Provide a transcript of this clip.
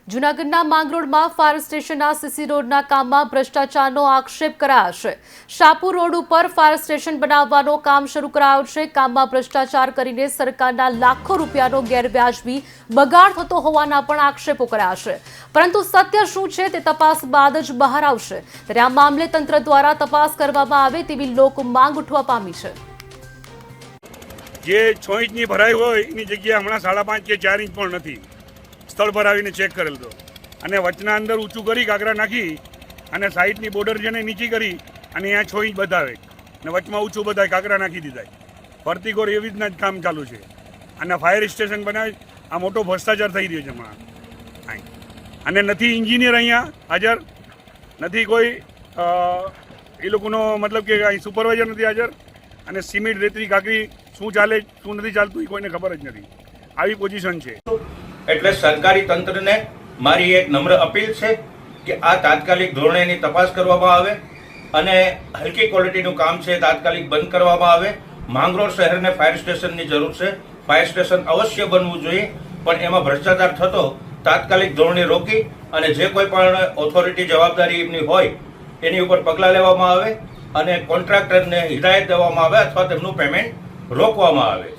જૂનાગઢના માંગરોળમાં ફાયર સ્ટેશનના સીસી રોડના કામમાં ભ્રષ્ટાચારનો આક્ષેપ કરાયો છે। શાહપુર રોડ ઉપર ફાયર સ્ટેશન બનાવવાનો કામ શરૂ કરાયો છે। કામમાં ભ્રષ્ટાચાર કરીને સરકારના લાખો રૂપિયાનો ગેરવ્યાજબી બગાડ થતો હોવાના પણ આક્ષેપો કરાયા છે। પરંતુ સત્ય શું છે તે તપાસ બાદ જ બહાર આવશે। ત્યારે આ મામલે તંત્ર દ્વારા તપાસ કરવામાં આવે તેવી લોક માંગ ઉઠવા પામી છે। જે 6 ઇંચની ભરાઈ હોય એની જગ્યાએ હમણાં 5.5 કે 4 ઇંચ પણ નથી। સ્થળ પર આવીને ચેક કરેલ તો અને વચના અંદર ઊંચું કરી કાંકરા નાખી અને સાઈડની બોર્ડર છે ને નીચી કરી અને અહીંયા 6 ઇંચ બતાવે અને વચમાં ઊંચું બતાવે કાંકરા નાખી દીધા। ફરતીકોર એવી રીતના જ કામ ચાલુ છે અને ફાયર સ્ટેશન બનાવી આ મોટો ભ્રષ્ટાચાર થઈ રહ્યો છે હમણાં। અને નથી એન્જિનિયર અહીંયા હાજર, નથી કોઈ એ લોકોનો મતલબ કે અહીં સુપરવાઇઝર નથી હાજર અને સિમેન્ટ રેતી કાંકરી શું ચાલે શું નથી ચાલતું એ કોઈને ખબર જ નથી। આવી પોઝિશન છે। એટલે સરકારી તંત્રને મારી એક નમ્ર અપીલ છે કે આ તાત્કાલિક ધોરણે એની તપાસ કરવામાં આવે અને હલકી ક્વોલિટીનું કામ છે તાત્કાલિક બંધ કરવામાં આવે। માંગરોળ શહેરને ફાયર સ્ટેશનની જરૂર છે। ફાયર સ્ટેશન અવશ્ય બનવું જોઈએ, પણ એમાં ભ્રષ્ટાચાર થતો તાત્કાલિક ધોરણે રોકી અને જે કોઈ પણ ઓથોરિટી જવાબદારી એમની હોય એની ઉપર પગલાં લેવામાં આવે અને કોન્ટ્રાક્ટરને હિદાયત દેવામાં આવે અથવા તેમનું પેમેન્ટ રોકવામાં આવે।